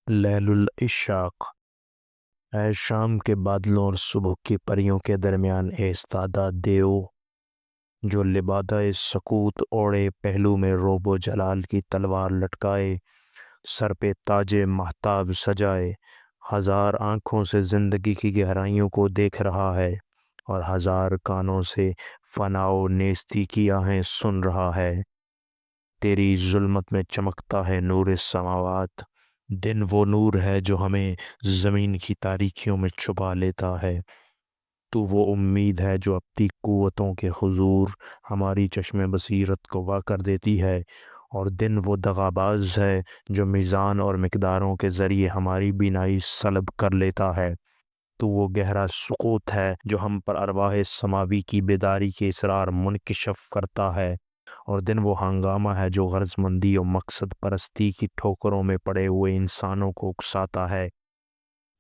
لیل العشاق۔ اے شام کے بادلوں اور صبح کی پریوں کے درمیان ایستادہ دیو، جو لبادہ سکوت اوڑے، پہلو میں روب و جلال کی تلوار لٹکائے، سر پہ تاج مہتاب سجائے، ہزار آنکھوں سے زندگی کی گہرائیوں کو دیکھ رہا ہے اور ہزار کانوں سے فنا و نیستی کی آہیں سن رہا ہے۔ تیری ظلمت میں چمکتا ہے نور سماوات۔ دن وہ نور ہے جو ہمیں زمین کی تاریکیوں میں چھپا لیتا ہے۔ تو وہ امید ہے جو اپنی قوتوں کے حضور ہماری چشم بصیرت کو وا کر دیتی ہے، اور دن وہ دغاباز ہے جو میزان اور مقداروں کے ذریعے ہماری بینائی سلب کر لیتا ہے۔ تو وہ گہرا سکوت ہے جو ہم پر ارواح سماوی کی بیداری کے اسرار منکشف کرتا ہے، اور دن وہ ہنگامہ ہے جو غرض مندی اور مقصد پرستی کی ٹھوکروں میں پڑے ہوئے انسانوں کو اکساتا ہے۔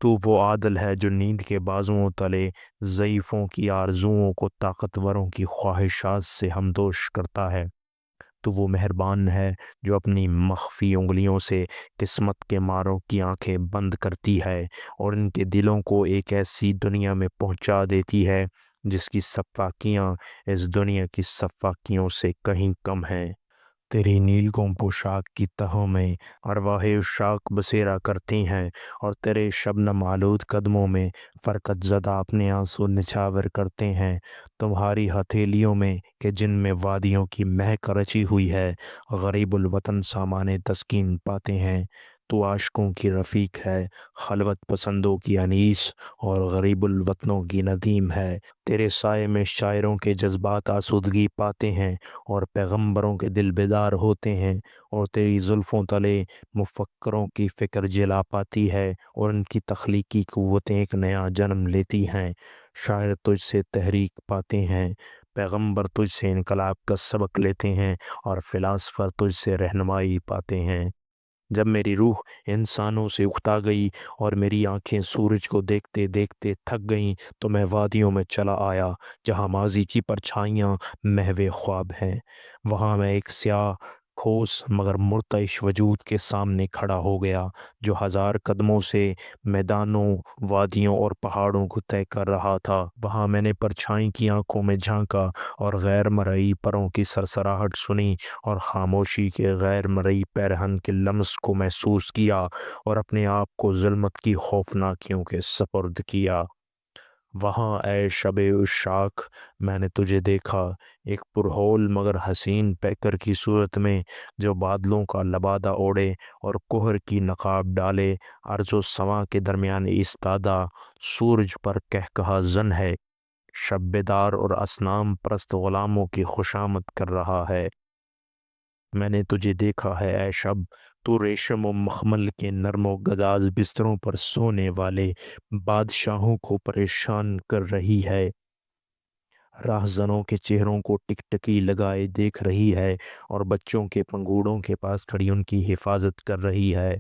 تو وہ عادل ہے جو نیند کے بازوؤں تلے ضعیفوں کی آرزوؤں کو طاقتوروں کی خواہشات سے ہمدوش کرتا ہے۔ تو وہ مہربان ہے جو اپنی مخفی انگلیوں سے قسمت کے ماروں کی آنکھیں بند کرتی ہے اور ان کے دلوں کو ایک ایسی دنیا میں پہنچا دیتی ہے جس کی صفاکیاں اس دنیا کی صفاکیوں سے کہیں کم ہیں۔ تیری نیلگوں پوشاک کی تہوں میں ارواح عشاق بسیرا کرتی ہیں، اور تیرے شبنم آلود قدموں میں فرقت زدہ اپنے آنسو نچھاور کرتے ہیں۔ تمہاری ہتھیلیوں میں کہ جن میں وادیوں کی مہک رچی ہوئی ہے، غریب الوطن سامان تسکین پاتے ہیں۔ تو عاشقوں کی رفیق ہے، خلوت پسندوں کی انیس اور غریب الوطنوں کی ندیم ہے۔ تیرے سائے میں شاعروں کے جذبات آسودگی پاتے ہیں اور پیغمبروں کے دل بیدار ہوتے ہیں، اور تیری زلفوں تلے مفکروں کی فکر جلا پاتی ہے اور ان کی تخلیقی قوتیں ایک نیا جنم لیتی ہیں۔ شاعر تجھ سے تحریک پاتے ہیں، پیغمبر تجھ سے انقلاب کا سبق لیتے ہیں، اور فلاسفر تجھ سے رہنمائی پاتے ہیں۔ جب میری روح انسانوں سے اکتا گئی اور میری آنکھیں سورج کو دیکھتے دیکھتے تھک گئیں، تو میں وادیوں میں چلا آیا جہاں ماضی کی پرچھائیاں محو خواب ہیں۔ وہاں میں ایک سیاہ ٹھوس مگر مرتعش وجود کے سامنے کھڑا ہو گیا جو ہزار قدموں سے میدانوں، وادیوں اور پہاڑوں کو طے کر رہا تھا۔ وہاں میں نے پرچھائی کی آنکھوں میں جھانکا اور غیر مرئی پروں کی سرسراہٹ سنی، اور خاموشی کے غیر مرئی پیرہن کے لمس کو محسوس کیا، اور اپنے آپ کو ظلمت کی خوفناکیوں کے سپرد کیا۔ وہاں اے شب عشاق، میں نے تجھے دیکھا، ایک پرہول مگر حسین پیکر کی صورت میں جو بادلوں کا لبادہ اوڑے اور کہر کی نقاب ڈالے، ارض و سماں کے درمیان ایستادہ سورج پر کہکہا زن ہے، شب بیدار اور اصنام پرست غلاموں کی خوشامد کر رہا ہے۔ میں نے تجھے دیکھا ہے اے شب، تو ریشم و مخمل کے نرم و گداز بستروں پر سونے والے بادشاہوں کو پریشان کر رہی ہے، راہزنوں کے چہروں کو ٹکٹکی لگائے دیکھ رہی ہے، اور بچوں کے پنگوڑوں کے پاس کھڑی ان کی حفاظت کر رہی ہے۔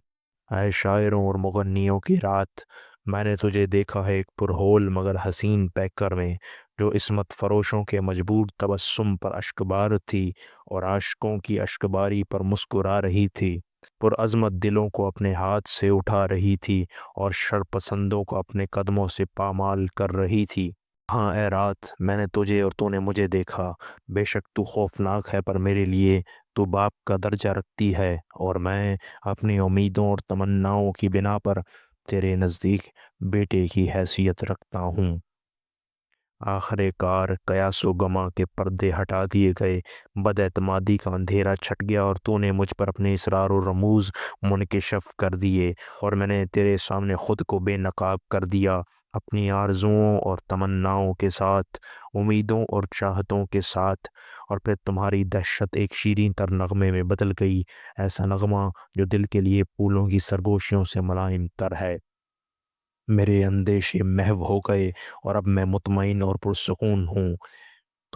اے شاعروں اور مغنیوں کی رات، میں نے تجھے دیکھا ہے ایک پرہول مگر حسین پیکر میں جو عصمت فروشوں کے مجبور تبسم پر اشکبار تھی اور عاشقوں کی اشکباری پر مسکرا رہی تھی، پرعظمت دلوں کو اپنے ہاتھ سے اٹھا رہی تھی اور شرپسندوں کو اپنے قدموں سے پامال کر رہی تھی۔ ہاں اے رات، میں نے تجھے اور تو نے مجھے دیکھا۔ بے شک تو خوفناک ہے پر میرے لیے تو باپ کا درجہ رکھتی ہے، اور میں اپنی امیدوں اور تمناؤں کی بنا پر تیرے نزدیک بیٹے کی حیثیت رکھتا ہوں۔ آخر کار قیاس و گما کے پردے ہٹا دیے گئے، بد اعتمادی کا اندھیرا چھٹ گیا، اور تو نے مجھ پر اپنے اسرار و رموز منکشف کر دیے، اور میں نے تیرے سامنے خود کو بے نقاب کر دیا، اپنی آرزوؤں اور تمناؤں کے ساتھ، امیدوں اور چاہتوں کے ساتھ، اور پھر تمہاری دہشت ایک شیریں تر نغمے میں بدل گئی، ایسا نغمہ جو دل کے لیے پھولوں کی سرگوشیوں سے ملائم تر ہے۔ میرے اندیشے محو ہو گئے اور اب میں مطمئن اور پرسکون ہوں۔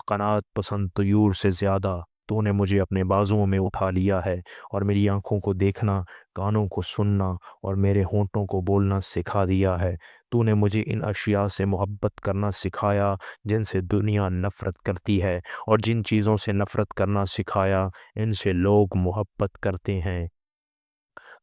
قناعت پسند طیور سے زیادہ تو نے مجھے اپنے بازوؤں میں اٹھا لیا ہے، اور میری آنکھوں کو دیکھنا، کانوں کو سننا اور میرے ہونٹوں کو بولنا سکھا دیا ہے۔ تو نے مجھے ان اشیاء سے محبت کرنا سکھایا جن سے دنیا نفرت کرتی ہے، اور جن چیزوں سے نفرت کرنا سکھایا ان سے لوگ محبت کرتے ہیں۔